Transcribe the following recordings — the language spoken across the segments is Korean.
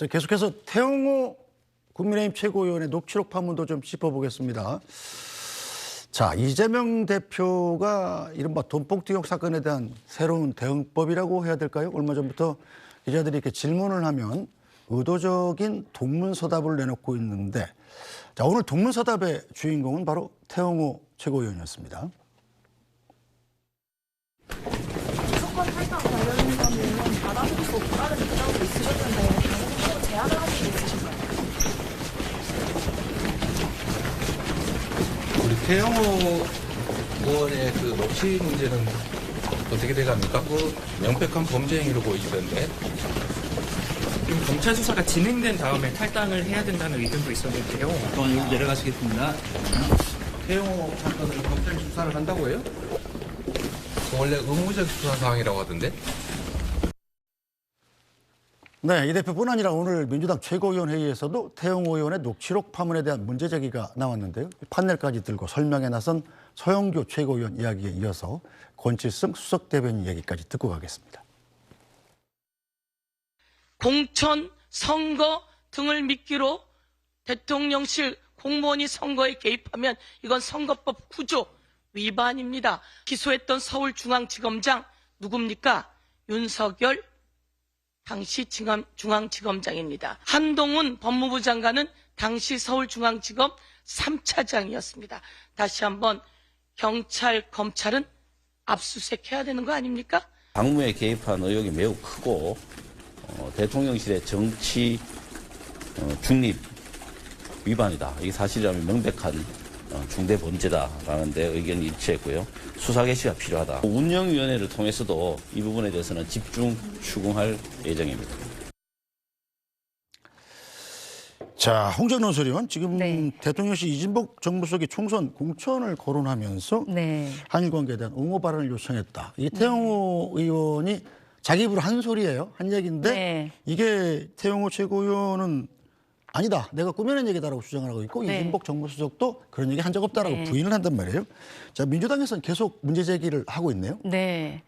자, 계속해서 태영호 국민의힘 최고위원의 녹취록 파문도 좀 짚어보겠습니다. 자, 이재명 대표가 이른바 돈봉투 의혹 사건에 대한 새로운 대응법이라고 해야 될까요? 얼마 전부터 기자들이 이렇게 질문을 하면 의도적인 동문서답을 내놓고 있는데, 자, 오늘 동문서답의 주인공은 바로 태영호 최고위원이었습니다. 수도권 탈당 관련된 거는 받아들이고 불안을 느끼고 있으셨는데 당국으로 제안을 하신 게 있으신가요? 우리 태영호 의원의 그 녹취 문제는 어떻게 돼갑니까? 그 명백한 범죄 행위로 보이던데. 지금 검찰 수사가 진행된 다음에 탈당을 해야 된다는 의견도 있었는데요. 여기 내려가시겠습니다. 태영호 사건을 검찰 수사를 한다고요? 원래 의무적 수사 사항이라고 하던데. 네, 이 대표뿐 아니라 오늘 민주당 최고위원 회의에서도 태영호 의원의 녹취록 파문에 대한 문제 제기가 나왔는데요. 판넬까지 들고 설명에 나선 서영교 최고위원 이야기에 이어서 권칠승 수석 대변인 얘기까지 듣고 가겠습니다. 공천, 선거 등을 미끼로 대통령실 공무원이 선거에 개입하면 이건 선거법 9조 위반입니다. 기소했던 서울중앙지검장 누굽니까? 윤석열 당시 중앙지검장입니다. 한동훈 법무부 장관은 당시 서울중앙지검 3차장이었습니다. 다시 한번 경찰, 검찰은 압수수색해야 되는 거 아닙니까? 당무에 개입한 의혹이 매우 크고 대통령실의 정치 중립 위반이다. 이게 사실이라면 명백한 중대 범죄다라는 데 의견이 일치했고요. 수사 개시가 필요하다. 운영위원회를 통해서도 이 부분에 대해서는 집중 추궁할 예정입니다. 자, 홍정론 소리원 지금 네. 대통령실 이진복 정무수석이 총선 공천을 거론하면서 네. 한일 관계에 대한 옹호 발언을 요청했다. 이 태영호 의원이 자기 입으로 한 소리예요. 한 얘기인데 네. 이게 태영호 최고위원은 아니다, 내가 꾸며낸 얘기다라고 주장을 하고 있고 네. 이진복 정무수석도 그런 얘기 한 적 없다라고 네. 부인을 한단 말이에요. 자, 민주당에서는 계속 문제 제기를 하고 있네요. 네.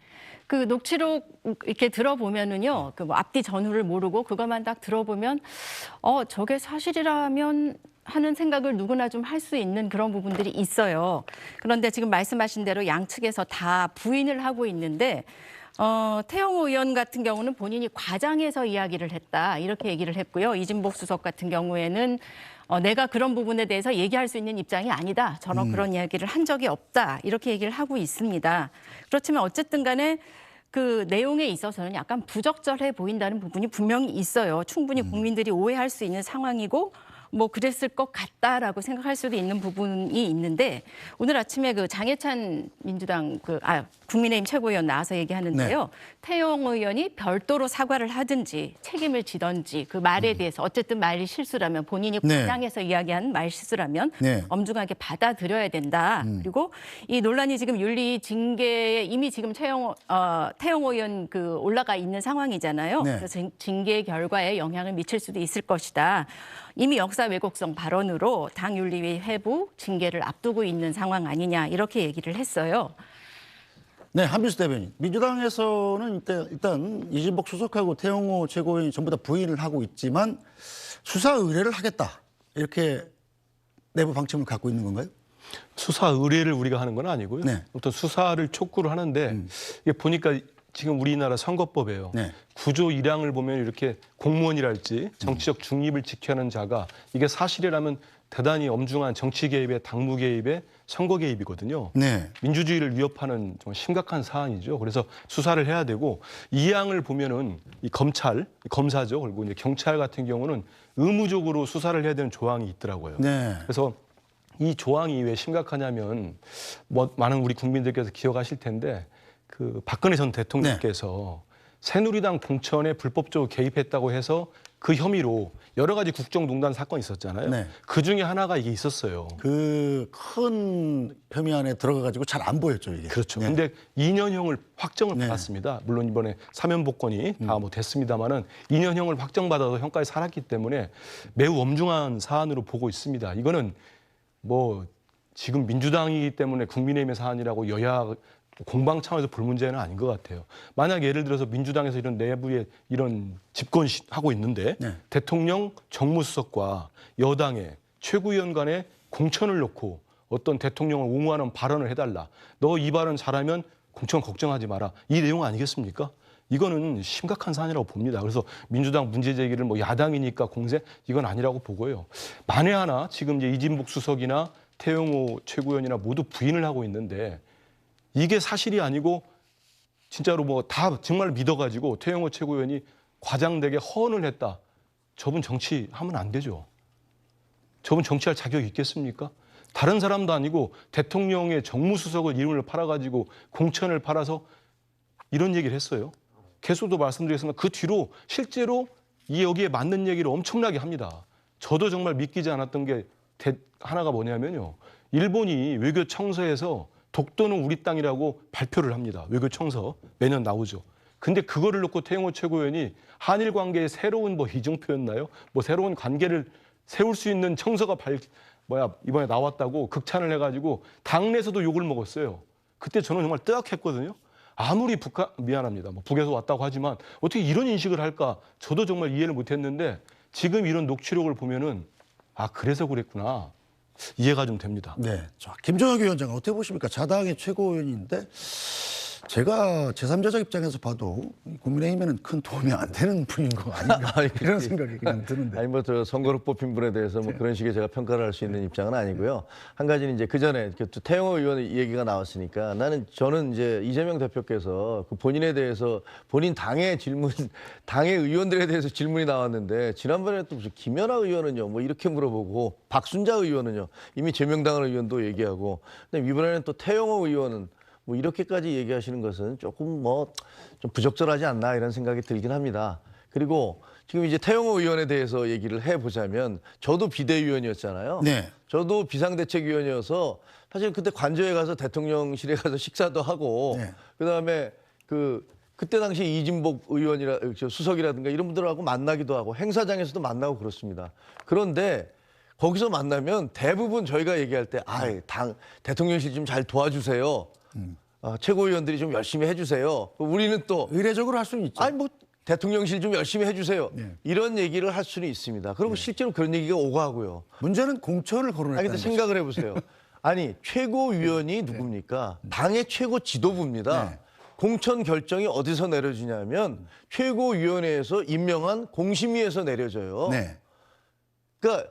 그 녹취록 이렇게 들어보면은요, 그 뭐 앞뒤 전후를 모르고 그것만 딱 들어보면, 저게 사실이라면 하는 생각을 누구나 좀 할 수 있는 그런 부분들이 있어요. 그런데 지금 말씀하신 대로 양측에서 다 부인을 하고 있는데, 태영호 의원 같은 경우는 본인이 과장해서 이야기를 했다 이렇게 얘기를 했고요. 이진복 수석 같은 경우에는 내가 그런 부분에 대해서 얘기할 수 있는 입장이 아니다. 저는 그런 이야기를 한 적이 없다. 이렇게 얘기를 하고 있습니다. 그렇지만 어쨌든 간에 그 내용에 있어서는 약간 부적절해 보인다는 부분이 분명히 있어요. 충분히 국민들이 오해할 수 있는 상황이고 뭐 그랬을 것 같다라고 생각할 수도 있는 부분이 있는데 오늘 아침에 그 장해찬 민주당 국민의힘 최고위원 나와서 얘기하는데요. 네. 태영호 의원이 별도로 사과를 하든지 책임을 지든지 그 말에 대해서 어쨌든 말이 실수라면 본인이 네. 과장해서 이야기한 말 실수라면 네. 엄중하게 받아들여야 된다. 그리고 이 논란이 지금 윤리 징계에 이미 지금 태영호 의원 그 올라가 있는 상황이잖아요. 네. 그래서 징계 결과에 영향을 미칠 수도 있을 것이다. 이미 역사 왜곡성 발언으로 당 윤리위 회부 징계를 앞두고 있는 상황 아니냐 이렇게 얘기를 했어요. 네, 한민수 대변인. 민주당에서는 일단 이진복 수석하고 태영호 최고위원이 전부 다 부인을 하고 있지만 수사 의뢰를 하겠다. 이렇게 내부 방침을 갖고 있는 건가요? 수사 의뢰를 우리가 하는 건 아니고요. 네. 어떤 수사를 촉구를 하는데 이게 보니까 지금 우리나라 선거법에요. 네. 구조 1항을 보면 이렇게 공무원이랄지 정치적 중립을 지켜야 하는 자가 이게 사실이라면 대단히 엄중한 정치 개입의 당무 개입의 선거 개입이거든요. 네. 민주주의를 위협하는 정말 심각한 사안이죠. 그래서 수사를 해야 되고 2항을 보면은 이 검사죠. 그리고 이제 경찰 같은 경우는 의무적으로 수사를 해야 되는 조항이 있더라고요. 네. 그래서 이 조항이 왜 심각하냐면 뭐 많은 우리 국민들께서 기억하실 텐데 그 박근혜 전 대통령께서 새누리당 공천에 불법적으로 개입했다고 해서 그 혐의로 여러 가지 국정농단 사건이 있었잖아요. 네. 그 중에 하나가 이게 있었어요. 그 큰 혐의 안에 들어가가지고 잘 안 보였죠, 이게. 그렇죠. 네. 근데 2년형을 확정을 네. 받았습니다. 물론 이번에 사면 복권이 다 뭐 됐습니다만은 2년형을 확정받아서 형까지 살았기 때문에 매우 엄중한 사안으로 보고 있습니다. 이거는 뭐 지금 민주당이기 때문에 국민의힘의 사안이라고 여야 공방창에서 볼 문제는 아닌 것 같아요. 만약 예를 들어서 민주당에서 이런 내부에 이런 집권하고 있는데 네. 대통령 정무수석과 여당의 최고위원 간에 공천을 놓고 어떤 대통령을 옹호하는 발언을 해달라. 너 이 발언 잘하면 공천 걱정하지 마라. 이 내용 아니겠습니까? 이거는 심각한 사안이라고 봅니다. 그래서 민주당 문제 제기를 뭐 야당이니까 공세 이건 아니라고 보고요. 만에 하나 지금 이제 이진복 수석이나 태영호 최고위원이나 모두 부인을 하고 있는데 이게 사실이 아니고 진짜로 뭐 다 정말 믿어가지고 태영호 최고위원이 과장되게 허언을 했다. 저분 정치하면 안 되죠. 저분 정치할 자격이 있겠습니까? 다른 사람도 아니고 대통령의 정무수석을 이름을 팔아가지고 공천을 팔아서 이런 얘기를 했어요. 계속도 말씀드리겠습니다. 그 뒤로 실제로 여기에 맞는 얘기를 엄청나게 합니다. 저도 정말 믿기지 않았던 게 하나가 뭐냐면요. 일본이 외교청서에서 독도는 우리 땅이라고 발표를 합니다. 외교청서 매년 나오죠. 근데 그거를 놓고 태영호 최고위원이 한일 관계의 새로운 뭐 이정표였나요? 뭐 새로운 관계를 세울 수 있는 청서가 이번에 나왔다고 극찬을 해가지고 당내에서도 욕을 먹었어요. 그때 저는 정말 뜨악했거든요. 아무리 미안합니다. 뭐 북에서 왔다고 하지만 어떻게 이런 인식을 할까? 저도 정말 이해를 못했는데 지금 이런 녹취록을 보면은 아 그래서 그랬구나. 이해가 좀 됩니다. 네. 자, 김종혁 위원장 어떻게 보십니까? 자당의 최고위원인데 제가 제3자적 입장에서 봐도 국민의힘에는 큰 도움이 안 되는 분인 거 아닌가 이런 생각이 그냥 드는데. 아니 뭐 저 선거로 뽑힌 분에 대해서 뭐 그런 식의 제가 평가를 할 수 있는 입장은 아니고요. 한 가지는 이제 그 전에 태영호 의원 얘기가 나왔으니까 저는 이제 이재명 대표께서 그 본인에 대해서 본인 당의 의원들에 대해서 질문이 나왔는데 지난번에 또 무슨 김연아 의원은요 뭐 이렇게 물어보고 박순자 의원은요 이미 제명당한 의원도 얘기하고 근데 이번에는 또 태영호 의원은 뭐 이렇게까지 얘기하시는 것은 조금 뭐 좀 부적절하지 않나 이런 생각이 들긴 합니다. 그리고 지금 이제 태영호 의원에 대해서 얘기를 해보자면 저도 비대위원이었잖아요. 네. 저도 비상대책위원이어서 사실 그때 관저에 가서 대통령실에 가서 식사도 하고 네. 그다음에 그때 당시 이진복 수석이라든가 이런 분들하고 만나기도 하고 행사장에서도 만나고 그렇습니다. 그런데 거기서 만나면 대부분 저희가 얘기할 때 대통령실 좀 잘 도와주세요. 최고위원들이 좀 열심히 해주세요. 우리는 또 의례적으로 할 수는 있죠. 아니 뭐 대통령실 좀 열심히 해주세요. 네. 이런 얘기를 할 수는 있습니다. 그리고 실제로 그런 얘기가 오고 하고요. 문제는 공천을 거론했다는 아니 근데 거죠. 생각을 해보세요. 아니 최고위원이 누굽니까? 당의 최고 지도부입니다. 네. 공천 결정이 어디서 내려지냐면 최고위원회에서 임명한 공심위에서 내려져요. 네. 그러니까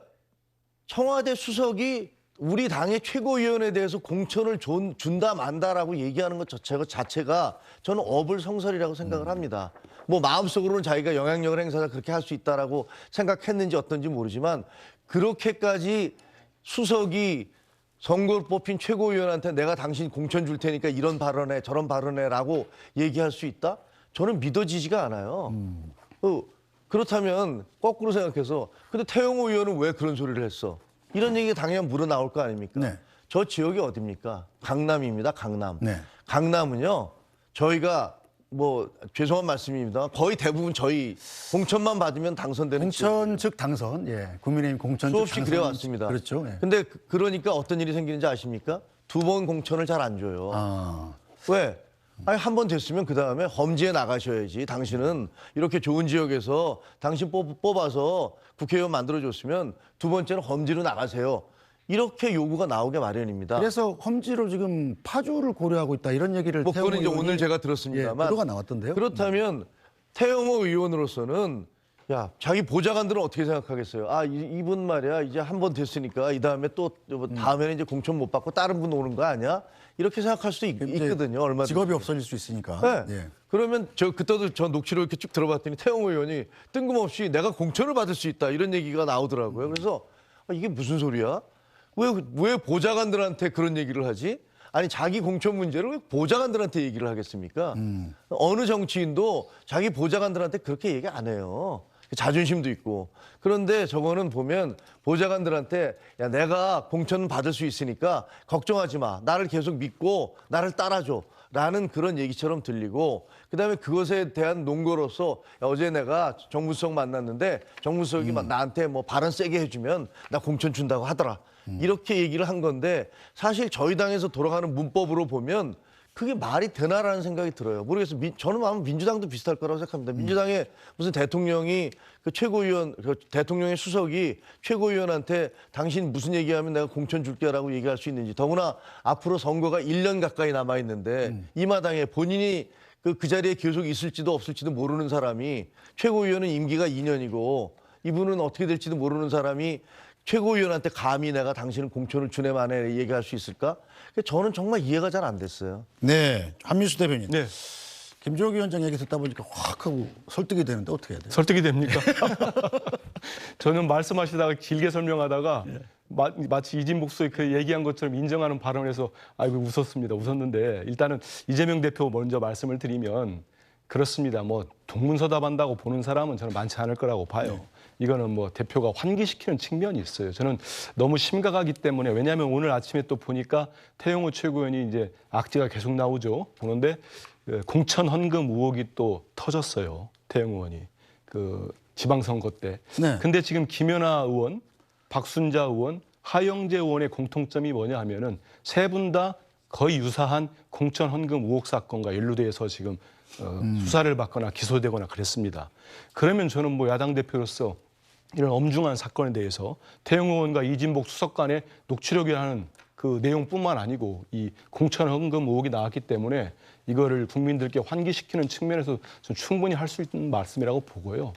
청와대 수석이 우리 당의 최고위원에 대해서 공천을 준다 만다라고 얘기하는 것 자체가 저는 어불성설이라고 생각을 합니다. 뭐 마음속으로는 자기가 영향력을 행사해서 그렇게 할 수 있다라고 생각했는지 어떤지 모르지만 그렇게까지 수석이 선거로 뽑힌 최고위원한테 내가 당신 공천 줄 테니까 이런 발언해 저런 발언해라고 얘기할 수 있다? 저는 믿어지지가 않아요. 그렇다면 거꾸로 생각해서 근데 태영호 의원은 왜 그런 소리를 했어? 이런 얘기가 당연히 물어 나올 거 아닙니까? 네. 저 지역이 어디입니까? 강남입니다. 강남. 네. 강남은요. 저희가 뭐 죄송한 말씀입니다. 거의 대부분 저희 공천만 받으면 당선되는 공천 즉 당선. 예. 국민의힘 공천 즉 수없이 당선. 그래왔습니다. 그렇죠. 예. 근데 그러니까 어떤 일이 생기는지 아십니까? 2번 공천을 잘 안 줘요. 왜? 아니 한 번 됐으면 그다음에 험지에 나가셔야지. 당신은 이렇게 좋은 지역에서 당신 뽑아서 국회의원 만들어줬으면 두 번째는 험지로 나가세요. 이렇게 요구가 나오게 마련입니다. 그래서 험지로 지금 파주를 고려하고 있다 이런 얘기를 뭐 태영호 그거는 이제 의원이 오늘 제가 들었습니다만 보도가 나왔던데요. 그렇다면 태영호 의원으로서는 야 자기 보좌관들은 어떻게 생각하겠어요? 이분 말이야 이제 한 번 됐으니까 이 다음에 또 다음에는 이제 공천 못 받고 다른 분 오는 거 아니야? 이렇게 생각할 수도 있거든요. 얼마든지. 직업이 없어질 수 있으니까. 네. 예. 그러면 그때도 저 녹취록 이렇게 쭉 들어봤더니 태영호 의원이 뜬금없이 내가 공천을 받을 수 있다 이런 얘기가 나오더라고요. 그래서 이게 무슨 소리야? 왜 보좌관들한테 그런 얘기를 하지? 아니 자기 공천 문제를 왜 보좌관들한테 얘기를 하겠습니까? 어느 정치인도 자기 보좌관들한테 그렇게 얘기 안 해요. 자존심도 있고. 그런데 저거는 보면 보좌관들한테 야 내가 공천 받을 수 있으니까 걱정하지 마. 나를 계속 믿고 나를 따라줘. 라는 그런 얘기처럼 들리고 그다음에 그것에 대한 논거로서 어제 내가 정무수석 만났는데 정무수석이 나한테 뭐 발언 세게 해주면 나 공천 준다고 하더라. 이렇게 얘기를 한 건데 사실 저희 당에서 돌아가는 문법으로 보면 그게 말이 되나라는 생각이 들어요. 모르겠어요. 저는 아마 민주당도 비슷할 거라고 생각합니다. 민주당의 무슨 대통령이 그 최고위원, 그 대통령의 수석이 최고위원한테 당신 무슨 얘기하면 내가 공천 줄게라고 얘기할 수 있는지. 더구나 앞으로 선거가 1년 가까이 남아 있는데 이 마당에 본인이 그 자리에 계속 있을지도 없을지도 모르는 사람이 최고위원은 임기가 2년이고 이분은 어떻게 될지도 모르는 사람이 최고위원한테 감히 내가 당신은 공천을 주네 마네 얘기할 수 있을까? 저는 정말 이해가 잘 안 됐어요. 네, 한민수 대변인. 네. 김종혁 위원장 얘기 듣다 보니까 확 하고 설득이 되는데 어떻게 해야 돼요? 설득이 됩니까? 저는 말씀하시다가 길게 설명하다가 마치 이진복 수석이 그 얘기한 것처럼 인정하는 발언에서 아이고 웃었습니다. 웃었는데 일단은 이재명 대표 먼저 말씀을 드리면 그렇습니다. 뭐 동문서답한다고 보는 사람은 저는 많지 않을 거라고 봐요. 네. 이거는 뭐 대표가 환기시키는 측면이 있어요. 저는 너무 심각하기 때문에 왜냐하면 오늘 아침에 또 보니까 태영호 최고위원이 이제 악재가 계속 나오죠. 보는데 공천 헌금 의혹이 또 터졌어요. 태영호 의원이 그 지방선거 때. 네. 근데 지금 김연아 의원, 박순자 의원, 하영재 의원의 공통점이 뭐냐 하면은 세 분 다 거의 유사한 공천 헌금 의혹 사건과 연루돼서 지금 수사를 받거나 기소되거나 그랬습니다. 그러면 저는 뭐 야당 대표로서 이런 엄중한 사건에 대해서 태영호 의원과 이진복 수석 간의 녹취록이라는 그 내용뿐만 아니고 이 공천 헌금 의혹이 나왔기 때문에 이거를 국민들께 환기시키는 측면에서 좀 충분히 할 수 있는 말씀이라고 보고요.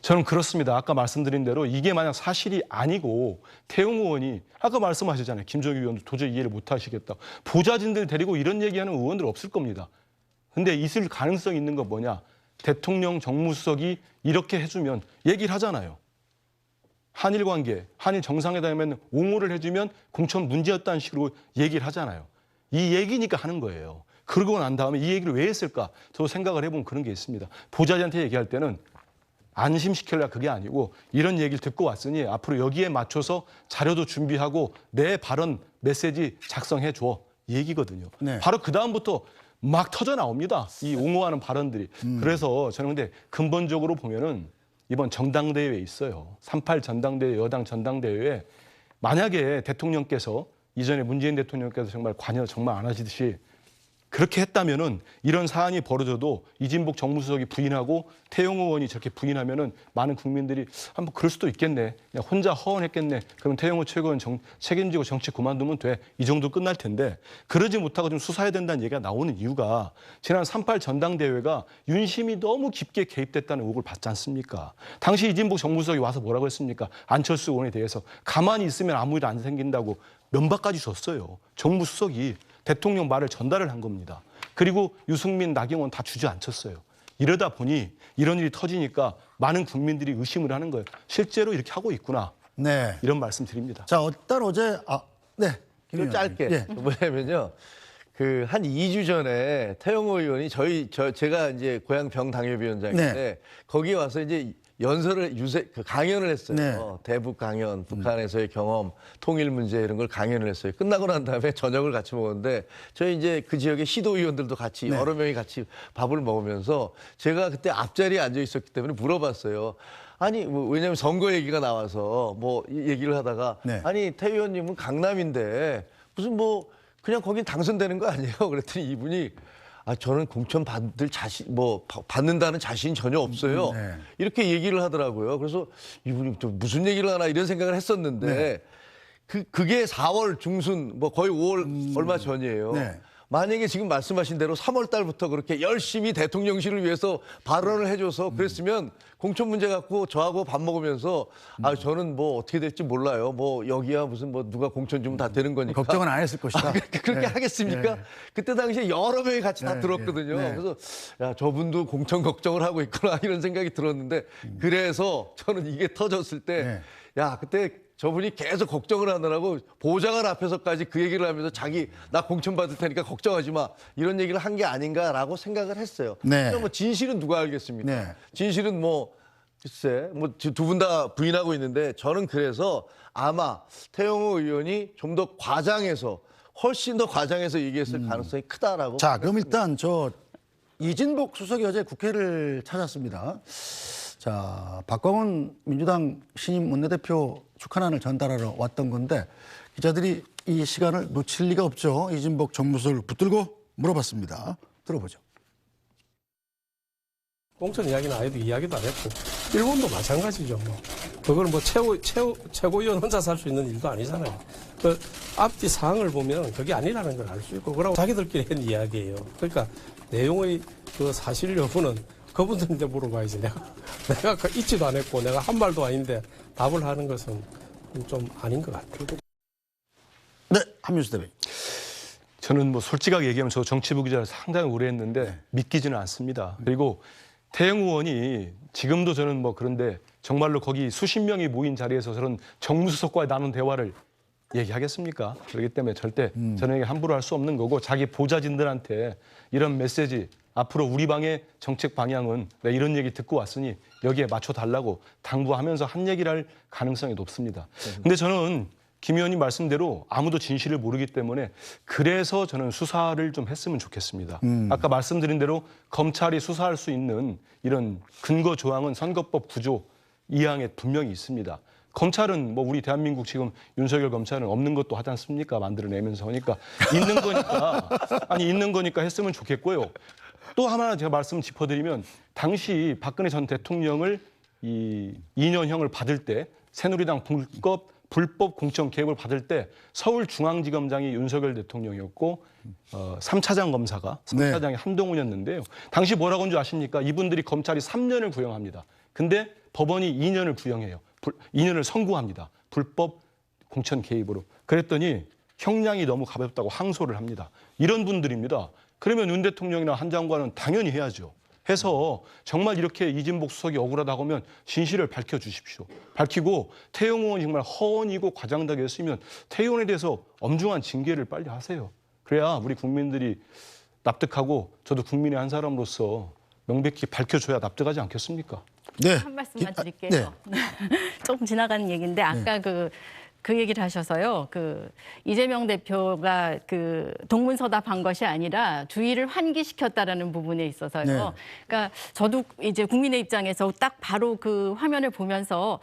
저는 그렇습니다. 아까 말씀드린 대로 이게 만약 사실이 아니고 태영호 의원이 아까 말씀하셨잖아요. 김종규 의원도 도저히 이해를 못 하시겠다. 보좌진들 데리고 이런 얘기하는 의원들 없을 겁니다. 근데 있을 가능성이 있는 건 뭐냐. 대통령 정무수석이 이렇게 해주면 얘기를 하잖아요. 한일 관계, 한일 정상회담에는 옹호를 해주면 공천 문제였다는 식으로 얘기를 하잖아요. 이 얘기니까 하는 거예요. 그러고 난 다음에 이 얘기를 왜 했을까? 저도 생각을 해보면 그런 게 있습니다. 보좌진한테 얘기할 때는 안심시키려고 그게 아니고 이런 얘기를 듣고 왔으니 앞으로 여기에 맞춰서 자료도 준비하고 내 발언 메시지 작성해 줘. 이 얘기거든요. 네. 바로 그 다음부터 막 터져 나옵니다. 이 옹호하는 발언들이. 그래서 저는 근데 근본적으로 보면은 이번 전당대회에 있어요. 3.8 전당대회, 여당 전당대회에 만약에 대통령께서 이전에 문재인 대통령께서 정말 관여 정말 안 하시듯이 그렇게 했다면은 이런 사안이 벌어져도 이진복 정무수석이 부인하고 태영호 의원이 저렇게 부인하면은 많은 국민들이 한번 그럴 수도 있겠네. 그냥 혼자 허언했겠네. 그럼 태영호 최고위원 책임지고 정치 그만두면 돼. 이 정도 끝날 텐데 그러지 못하고 좀 수사해야 된다는 얘기가 나오는 이유가 지난 3.8 전당대회가 윤심이 너무 깊게 개입됐다는 의혹을 받지 않습니까? 당시 이진복 정무수석이 와서 뭐라고 했습니까? 안철수 의원에 대해서 가만히 있으면 아무 일 안 생긴다고 면박까지 줬어요. 정무수석이. 대통령 말을 전달을 한 겁니다. 그리고 유승민, 나경원 다 주저앉혔어요. 이러다 보니 이런 일이 터지니까 많은 국민들이 의심을 하는 거예요. 실제로 이렇게 하고 있구나. 네. 이런 말씀 드립니다. 자, 일단 어제 네. 김 좀 짧게. 예. 뭐냐면요. 그 한 2주 전에 태영호 의원이 제가 이제 고향 병당협위원장인데 네. 거기에 와서 이제 강연을 했어요. 네. 대북 강연, 북한에서의 경험, 통일 문제 이런 걸 강연을 했어요. 끝나고 난 다음에 저녁을 같이 먹었는데 저희 이제 그 지역의 시도의원들도 같이 네. 여러 명이 같이 밥을 먹으면서 제가 그때 앞자리에 앉아 있었기 때문에 물어봤어요. 아니 뭐 왜냐하면 선거 얘기가 나와서 뭐 얘기를 하다가 네. 아니 태 의원님은 강남인데 무슨 뭐 그냥 거긴 당선되는 거 아니에요? 그랬더니 이분이 저는 공천 받는다는 자신 전혀 없어요. 네. 이렇게 얘기를 하더라고요. 그래서 이분이 또 무슨 얘기를 하나 이런 생각을 했었는데 그게 4월 중순 뭐 거의 5월 얼마 전이에요. 네. 만약에 지금 말씀하신 대로 3월 달부터 그렇게 열심히 대통령실을 위해서 발언을 해줘서 그랬으면 공천 문제 갖고 저하고 밥 먹으면서 저는 뭐 어떻게 될지 몰라요. 뭐 여기야 무슨 뭐 누가 공천 주면 다 되는 거니까. 걱정은 안 했을 것이다. 그렇게 네. 하겠습니까? 네. 그때 당시에 여러 명이 같이 다 네, 들었거든요. 네. 그래서 야 저분도 공천 걱정을 하고 있구나 이런 생각이 들었는데 그래서 저는 이게 터졌을 때 야 그때 저분이 계속 걱정을 하느라고 보좌관 앞에서까지 그 얘기를 하면서 나 공천 받을 테니까 걱정하지 마 이런 얘기를 한 게 아닌가라고 생각을 했어요. 네. 뭐 진실은 누가 알겠습니까? 네. 진실은 뭐 글쎄 뭐 두 분 다 부인하고 있는데 저는 그래서 아마 태영호 의원이 좀 더 훨씬 더 과장해서 얘기했을 가능성이 크다라고. 자, 그럼 일단 이진복 수석이 어제 국회를 찾았습니다. 자, 박광원 민주당 신임 원내대표 축하난을 전달하러 왔던 건데 기자들이 이 시간을 놓칠 리가 없죠. 이진복 정무수석을 붙들고 물어봤습니다. 들어보죠. 공천 이야기는 아예도 이야기도 안 했고 일본도 마찬가지죠. 뭐 그거는 뭐 최고위원 혼자 살 수 있는 일도 아니잖아요. 그 앞뒤 사항을 보면 그게 아니라는 걸 알 수 있고 그러고 자기들끼리 한 이야기예요. 그러니까 내용의 그 사실 여부는 그분들한테 물어봐야지. 내가 잊지도 안 했고 내가 한 말도 아닌데 답을 하는 것은 좀 아닌 것 같아요. 네, 한민수 대변인. 저는 뭐 솔직하게 얘기하면 저 정치부 기자를 상당히 오래 했는데 믿기지는 않습니다. 그리고 태영 의원이 지금도 저는 뭐 그런데 정말로 거기 수십 명이 모인 자리에서 저런 정무수석과의 나눈 대화를 얘기하겠습니까? 그렇기 때문에 절대 저는 함부로 할 수 없는 거고 자기 보좌진들한테 이런 메시지 앞으로 우리 방의 정책 방향은 내가 이런 얘기 듣고 왔으니 여기에 맞춰달라고 당부하면서 한 얘기를 할 가능성이 높습니다. 근데 저는 김 의원님 말씀대로 아무도 진실을 모르기 때문에 그래서 저는 수사를 좀 했으면 좋겠습니다. 아까 말씀드린 대로 검찰이 수사할 수 있는 이런 근거 조항은 선거법 9조 2항에 분명히 있습니다. 검찰은 뭐 우리 대한민국 지금 윤석열 검찰은 없는 것도 하지 않습니까? 만들어내면서 하니까 있는 거니까 했으면 좋겠고요. 또 하나 제가 말씀 짚어드리면 당시 박근혜 전 대통령을 이 2년형을 받을 때 새누리당 불법 공천 개입을 받을 때 서울중앙지검장이 윤석열 대통령이었고 3차장 검사가 3차장이 한동훈이었는데요. 당시 뭐라고 한 줄 아십니까? 이분들이 검찰이 3년을 구형합니다. 근데 법원이 2년을 구형해요. 2년을 선고합니다. 불법 공천 개입으로. 그랬더니 형량이 너무 가볍다고 항소를 합니다. 이런 분들입니다. 그러면 윤 대통령이나 한 장관은 당연히 해야죠. 해서 정말 이렇게 이진복 수석이 억울하다고 하면 진실을 밝혀주십시오. 밝히고 태영 의원이 정말 허언이고 과장되게 했으면 태영 의원에 대해서 엄중한 징계를 빨리 하세요. 그래야 우리 국민들이 납득하고 저도 국민의 한 사람으로서 명백히 밝혀줘야 납득하지 않겠습니까? 네. 한 말씀만 드릴게요. 네. 조금 지나가는 얘기인데 아까 그 얘기를 하셔서요. 이재명 대표가 동문서답 한 것이 아니라 주의를 환기시켰다라는 부분에 있어서요. 네. 그러니까 저도 이제 국민의 입장에서 딱 바로 그 화면을 보면서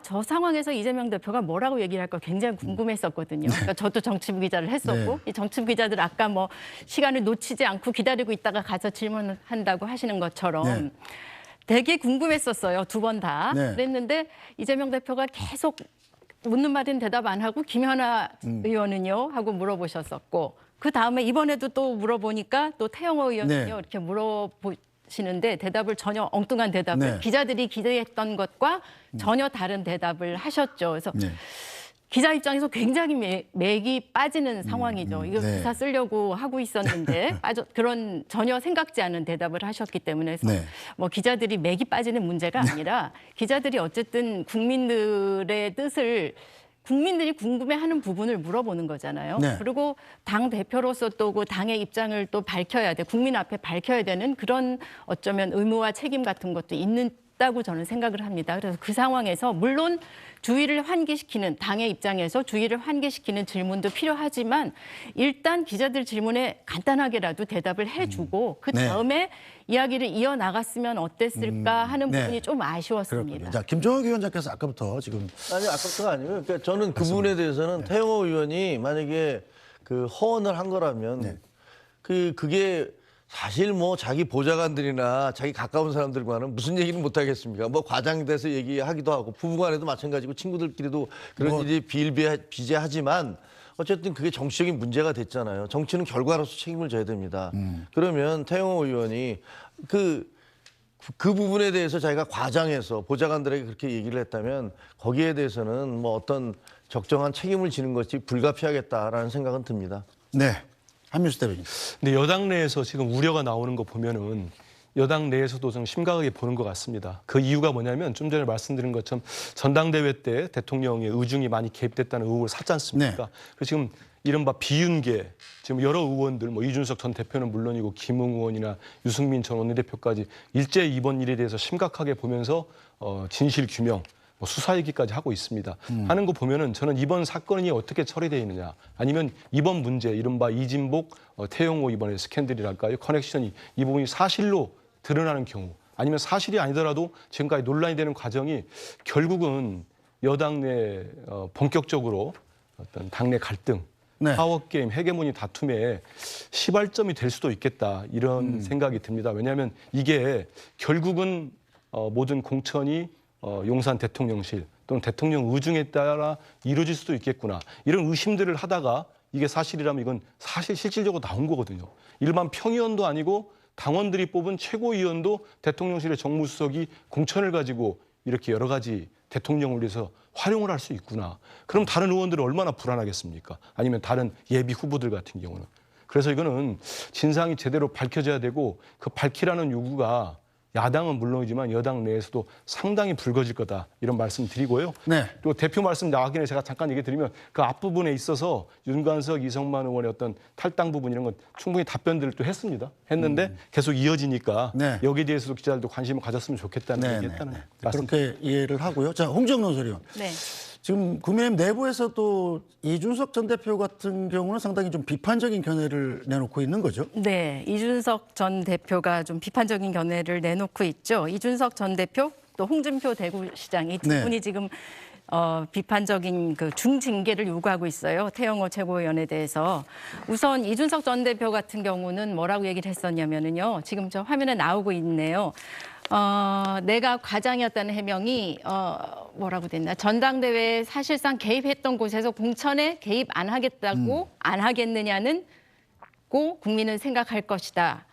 저 상황에서 이재명 대표가 뭐라고 얘기를 할까 굉장히 궁금했었거든요. 그러니까 저도 정치부 기자를 했었고 이 정치부 기자들 아까 뭐 시간을 놓치지 않고 기다리고 있다가 가서 질문한다고 하시는 것처럼 되게 궁금했었어요. 두 번 다. 그랬는데 이재명 대표가 계속 묻는 말은 대답 안 하고 김연아 의원은요? 하고 물어보셨었고 그다음에 이번에도 또 물어보니까 또 태영호 의원은요? 이렇게 물어보시는데 대답을 전혀 엉뚱한 대답을 기자들이 기대했던 것과 전혀 다른 대답을 하셨죠. 그래서 기자 입장에서 굉장히 맥이 빠지는 상황이죠. 이거 기사 쓰려고 하고 있었는데 그런 전혀 생각지 않은 대답을 하셨기 때문에 그래서 뭐 기자들이 맥이 빠지는 문제가 아니라 기자들이 어쨌든 국민들의 뜻을 국민들이 궁금해하는 부분을 물어보는 거잖아요. 그리고 당 대표로서 또 그 당의 입장을 또 밝혀야 돼. 국민 앞에 밝혀야 되는 그런 어쩌면 의무와 책임 같은 것도 있다고 저는 생각을 합니다. 그래서 그 상황에서 물론 주의를 환기시키는 당의 입장에서 주의를 환기시키는 질문도 필요하지만 일단 기자들 질문에 간단하게라도 대답을 해주고 그 다음에 이야기를 이어나갔으면 어땠을까 하는 부분이 좀 아쉬웠습니다. 그렇군요. 자, 김종혁 위원장께서 아까부터 지금 아니 아까부터가 아니고요. 그러니까 저는 그 부분에 대해서는 태영호 의원이 만약에 그 허언을 한 거라면 그게 사실 뭐 자기 보좌관들이나 자기 가까운 사람들과는 무슨 얘기는 못 하겠습니까? 뭐 과장돼서 얘기하기도 하고 부부간에도 마찬가지고 친구들끼리도 그런 일이 비일비재하지만 어쨌든 그게 정치적인 문제가 됐잖아요. 정치는 결과로서 책임을 져야 됩니다. 그러면 태영호 의원이 그 부분에 대해서 자기가 과장해서 보좌관들에게 그렇게 얘기를 했다면 거기에 대해서는 뭐 어떤 적정한 책임을 지는 것이 불가피하겠다라는 생각은 듭니다. 네. 한민수 대변인. 근데 여당 내에서 지금 우려가 나오는 거 보면은 여당 내에서도 좀 심각하게 보는 것 같습니다. 그 이유가 뭐냐면 좀 전에 말씀드린 것처럼 전당대회 때 대통령의 의중이 많이 개입됐다는 의혹을 샀지 않습니까? 그래서 지금 이른바 비윤계 지금 여러 의원들 뭐 이준석 전 대표는 물론이고 김웅 의원이나 유승민 전 원내대표까지 일제히 이번 일에 대해서 심각하게 보면서 진실 규명 수사 얘기까지 하고 있습니다. 하는 거 보면은 저는 이번 사건이 어떻게 처리되어 있느냐 아니면 이번 문제 이른바 이진복 태영호 이번에 스캔들이랄까요 커넥션이 이 부분이 사실로 드러나는 경우 아니면 사실이 아니더라도 지금까지 논란이 되는 과정이 결국은 여당 내 본격적으로 어떤 당내 갈등 네. 파워게임, 헤게모니 다툼의 시발점이 될 수도 있겠다 이런 생각이 듭니다. 왜냐하면 이게 결국은 모든 공천이 용산 대통령실 또는 대통령 의중에 따라 이루어질 수도 있겠구나. 이런 의심들을 하다가 이게 사실이라면 이건 사실 실질적으로 나온 거거든요. 일반 평의원도 아니고 당원들이 뽑은 최고위원도 대통령실의 정무수석이 공천을 가지고 이렇게 여러 가지 대통령을 위해서 활용을 할 수 있구나. 그럼 다른 의원들은 얼마나 불안하겠습니까? 아니면 다른 예비 후보들 같은 경우는. 그래서 이거는 진상이 제대로 밝혀져야 되고 그 밝히라는 요구가 야당은 물론이지만 여당 내에서도 상당히 불거질 거다 이런 말씀 드리고요. 네. 또 대표 말씀 나가기 전에 제가 잠깐 얘기 드리면 그 앞부분에 있어서 윤관석, 이성만 의원의 어떤 탈당 부분 이런 건 충분히 답변들을 또 했는데 계속 이어지니까 네. 여기에 대해서도 기자들도 관심을 가졌으면 좋겠다는 얘기했다는 말씀. 그렇게 이해를 하고요. 자, 홍정론 소리원. 네. 지금 국민의힘 내부에서도 이준석 전 대표 같은 경우는 상당히 좀 비판적인 견해를 내놓고 있는 거죠. 네, 이준석 전 대표가 좀 비판적인 견해를 내놓고 있죠. 이준석 전 대표 또 홍준표 대구시장 이 두 네. 분이 지금 비판적인 그 중징계를 요구하고 있어요. 태영호 최고위원에 대해서. 우선 이준석 전 대표 같은 경우는 뭐라고 얘기를 했었냐면은요. 지금 저 화면에 나오고 있네요. 내가 과장이었다는 해명이 뭐라고 됐나? 전당대회에 사실상 개입했던 곳에서 공천에 개입 안 하겠다고 안 하겠느냐는 고 국민은 생각할 것이다.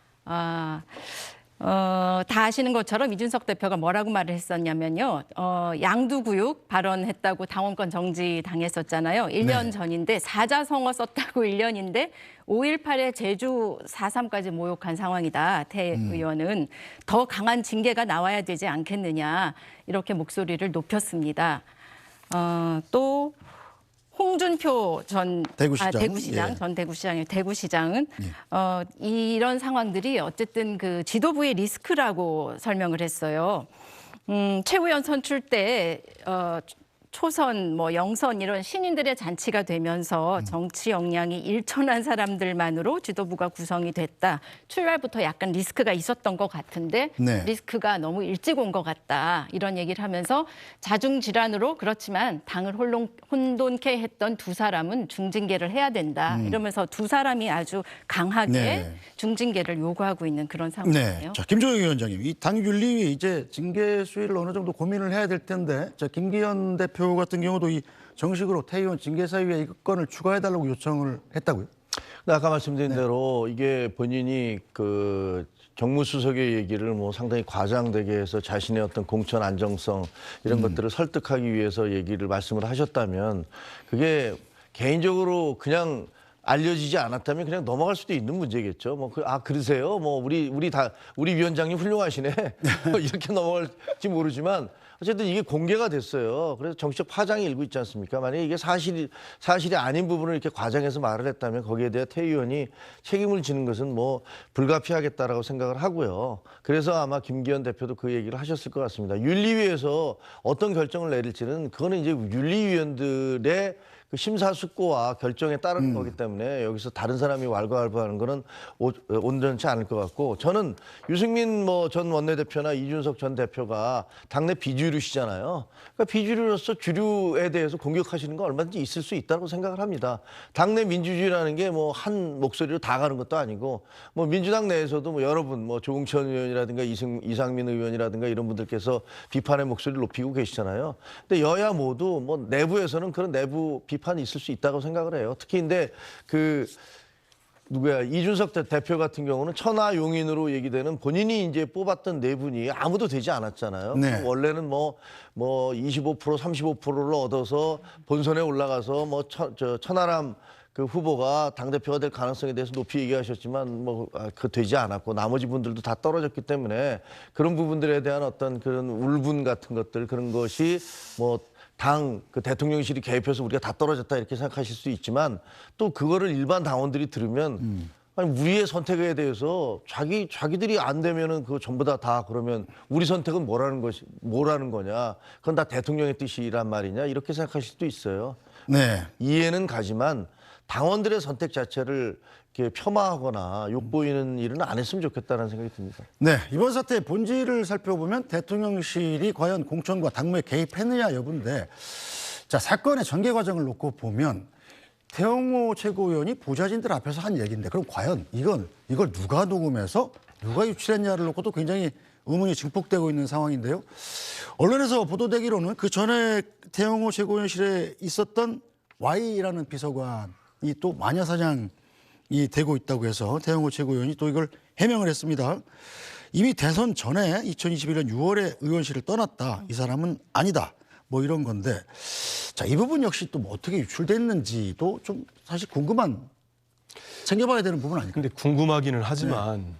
다 아시는 것처럼 이준석 대표가 뭐라고 말을 했었냐면요. 양두구육 발언했다고 당원권 정지 당했었잖아요. 1년 네. 전인데 사자성어 썼다고 1년인데 5.18에 제주 4.3까지 모욕한 상황이다. 태 의원은 더 강한 징계가 나와야 되지 않겠느냐. 이렇게 목소리를 높였습니다. 또 홍준표 전 대구시장. 전 대구시장은 이런 상황들이 어쨌든 그 지도부의 리스크라고 설명을 했어요. 최고위원 선출 때 초선, 영선 이런 신인들의 잔치가 되면서 정치 역량이 일천한 사람들만으로 지도부가 구성이 됐다. 출발부터 약간 리스크가 있었던 것 같은데 네. 리스크가 너무 일찍 온 것 같다. 이런 얘기를 하면서 자중질환으로 그렇지만 당을 혼돈케 했던 두 사람은 중징계를 해야 된다. 이러면서 두 사람이 아주 강하게 네. 중징계를 요구하고 있는 그런 네. 상황이에요. 자, 김종혁 위원장님, 이 당 윤리위 이제 징계 수위를 어느 정도 고민을 해야 될 텐데, 자, 김기현 대표 같은 경우도 이 정식으로 태 의원 징계사유에 이 건을 추가해달라고 요청을 했다고요? 아까 말씀드린 대로 이게 본인이 그 정무수석의 얘기를 상당히 과장되게 해서 자신의 어떤 공천 안정성 이런 것들을 설득하기 위해서 말씀을 하셨다면 그게 개인적으로 그냥 알려지지 않았다면 그냥 넘어갈 수도 있는 문제겠죠. 그러세요? 우리 위원장님 훌륭하시네. 이렇게 넘어갈지 모르지만 어쨌든 이게 공개가 됐어요. 그래서 정치적 파장이 일고 있지 않습니까? 만약에 이게 사실이 아닌 부분을 이렇게 과장해서 말을 했다면 거기에 대해 태 의원이 책임을 지는 것은 불가피하겠다라고 생각을 하고요. 그래서 아마 김기현 대표도 그 얘기를 하셨을 것 같습니다. 윤리위에서 어떤 결정을 내릴지는 그거는 이제 윤리위원들의 그 심사숙고와 결정에 따르는 거기 때문에 여기서 다른 사람이 왈가왈부하는 거는 온전치 않을 것 같고 저는 유승민 전 원내대표나 이준석 전 대표가 당내 비주류시잖아요. 그러니까 비주류로서 주류에 대해서 공격하시는 거 얼마든지 있을 수 있다고 생각을 합니다. 당내 민주주의라는 게 한 목소리로 다 가는 것도 아니고 민주당 내에서도 여러분 조응천 의원이라든가 이상민 의원이라든가 이런 분들께서 비판의 목소리를 높이고 계시잖아요. 근데 여야 모두 내부에서는 그런 내부 비판이 있을 수 있다고 생각을 해요. 특히 근데 이준석 대표 같은 경우는 천하용인으로 얘기되는 본인이 이제 뽑았던 네 분이 아무도 되지 않았잖아요. 네. 원래는 25%, 35%를 얻어서 본선에 올라가서 천하람 그 후보가 당대표가 될 가능성에 대해서 높이 얘기하셨지만 그 되지 않았고 나머지 분들도 다 떨어졌기 때문에 그런 부분들에 대한 어떤 그런 울분 같은 것들 그런 것이 그 대통령실이 개입해서 우리가 다 떨어졌다 이렇게 생각하실 수 있지만 또 그거를 일반 당원들이 들으면 아니 우리의 선택에 대해서 자기들이 안 되면은 그거 전부 다 그러면 우리 선택은 뭐라는 거냐 그건 다 대통령의 뜻이란 말이냐 이렇게 생각하실 수도 있어요. 네. 이해는 가지만 당원들의 선택 자체를 이렇게 폄하하거나 욕보이는 일은 안 했으면 좋겠다는 생각이 듭니다. 네, 이번 사태의 본질을 살펴보면 대통령실이 과연 공천과 당무에 개입했느냐 여부인데, 자, 사건의 전개 과정을 놓고 보면 태영호 최고위원이 보좌진들 앞에서 한 얘기인데 그럼 과연 이걸 누가 녹음해서 누가 유출했냐를 놓고도 굉장히 의문이 증폭되고 있는 상황인데요. 언론에서 보도되기로는 그 전에 태영호 최고위원실에 있었던 Y라는 비서관이 또 마녀사냥이 되고 있다고 해서 태영호 최고위원이 또 이걸 해명을 했습니다. 이미 대선 전에 2021년 6월에 의원실을 떠났다. 이 사람은 아니다. 뭐 이런 건데 자, 이 부분 역시 또 뭐 어떻게 유출됐는지도 좀 사실 챙겨봐야 되는 부분 아닐까요? 근데 궁금하기는 하지만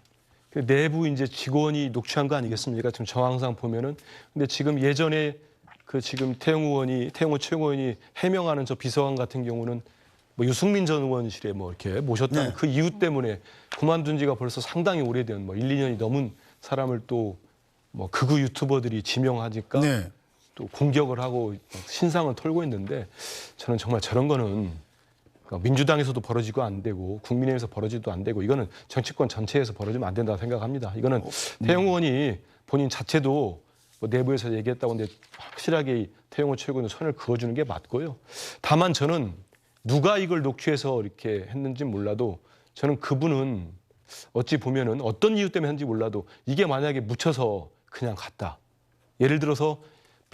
그 내부 이제 직원이 녹취한 거 아니겠습니까? 지금 정황상 보면은. 근데 지금 예전에 그 지금 태영호 최고위원이 해명하는 저 비서관 같은 경우는 뭐 유승민 전 의원실에 뭐 이렇게 모셨다는 그 이유 때문에 그만둔 지가 벌써 상당히 오래된 뭐 1, 2년이 넘은 사람을 또 뭐 극우 유튜버들이 지명하니까 또 공격을 하고 신상을 털고 있는데 저는 정말 저런 거는 민주당에서도 벌어지고 안 되고 국민의힘에서 벌어지도 안 되고 이거는 정치권 전체에서 벌어지면 안 된다고 생각합니다. 이거는 태영호 의원이 본인 자체도 뭐 내부에서 얘기했다고 하는데 확실하게 태영호 최고위원은 선을 그어주는 게 맞고요. 다만 저는 누가 이걸 녹취해서 이렇게 했는지 몰라도 저는 그분은 어찌 보면은 어떤 이유 때문에 했는지 몰라도 이게 만약에 묻혀서 그냥 갔다. 예를 들어서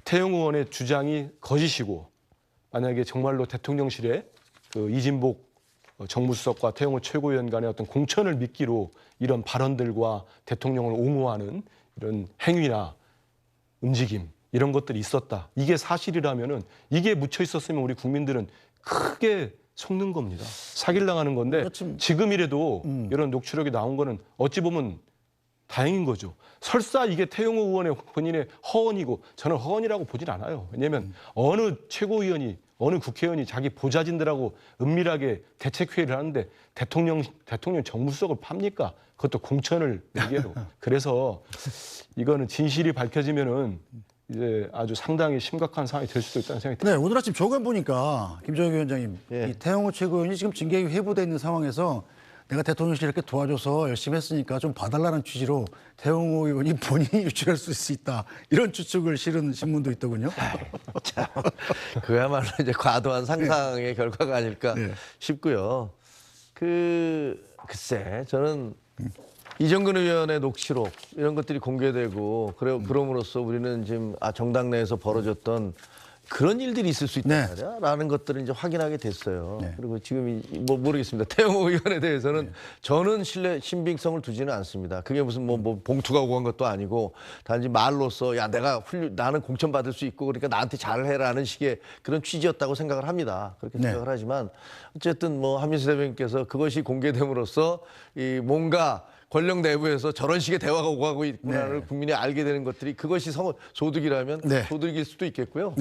태영호 의원의 주장이 거짓이고 만약에 정말로 대통령실에 그 이진복 정무수석과 태영호 최고위원 간의 어떤 공천을 미끼로 이런 발언들과 대통령을 옹호하는 이런 행위나 움직임 이런 것들이 있었다. 이게 사실이라면은 이게 묻혀 있었으면 우리 국민들은 크게 속는 겁니다. 사기를 당하는 건데 지금이라도 이런 녹취록이 나온 거는 어찌 보면 다행인 거죠. 설사 이게 태영호 의원의 본인의 허언이고 저는 허언이라고 보진 않아요. 왜냐하면 어느 최고위원이 어느 국회의원이 자기 보좌진들하고 은밀하게 대책회의를 하는데 대통령 정무수석을 팝니까? 그것도 공천을 매개로. 그래서 이거는 진실이 밝혀지면은 이제 아주 상당히 심각한 상황이 될 수도 있다는 생각이 듭니다. 네, 오늘 아침 조간 보니까 김정일 위원장님, 이 태영호 최고위원이 지금 징계위 회부돼 있는 상황에서 내가 대통령실 이렇게 도와줘서 열심히 했으니까 좀 봐달라는 취지로 태영호 의원이 본인이 유출할 수 있다. 이런 추측을 실은 신문도 있더군요. 참, 그야말로 이제 과도한 상상의 결과가 아닐까 싶고요. 글쎄, 저는 이정근 의원의 녹취록 이런 것들이 공개되고 그럼으로써 우리는 지금 정당 내에서 벌어졌던 그런 일들이 있을 수 있단 말이야라는 것들을 이제 확인하게 됐어요. 그리고 지금 뭐 모르겠습니다. 태영호 의원에 대해서는 저는 신빙성을 두지는 않습니다. 그게 무슨 뭐 봉투가 오고 한 것도 아니고 단지 말로써 야 나는 공천 받을 수 있고 그러니까 나한테 잘해라는 식의 그런 취지였다고 생각을 합니다. 그렇게 생각을 하지만 어쨌든 뭐 한민수 대변인께서 그것이 공개됨으로써 이 뭔가 권력 내부에서 저런 식의 대화가 오고 가고 있구나를 국민이 알게 되는 것들이 그것이 소득이라면 소득일 수도 있겠고요.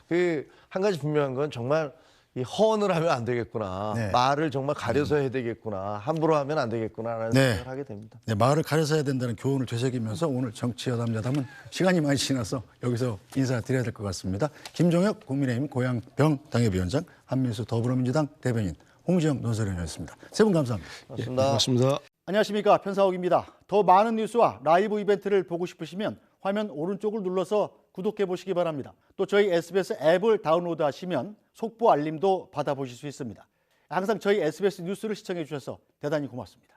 그 한 가지 분명한 건 정말 이 허언을 하면 안 되겠구나. 말을 정말 가려서 해야 되겠구나. 함부로 하면 안 되겠구나라는 생각을 하게 됩니다. 말을 가려서 해야 된다는 교훈을 되새기면서 오늘 정치여담야담은 시간이 많이 지나서 여기서 인사드려야 될 것 같습니다. 김종혁 국민의힘 고양병 당협위원장, 한민수 더불어민주당 대변인, 홍지영 논설위원이었습니다. 세 분 감사합니다. 고맙습니다. 안녕하십니까, 편사옥입니다. 더 많은 뉴스와 라이브 이벤트를 보고 싶으시면 화면 오른쪽을 눌러서 구독해 보시기 바랍니다. 또 저희 SBS 앱을 다운로드하시면 속보 알림도 받아보실 수 있습니다. 항상 저희 SBS 뉴스를 시청해 주셔서 대단히 고맙습니다.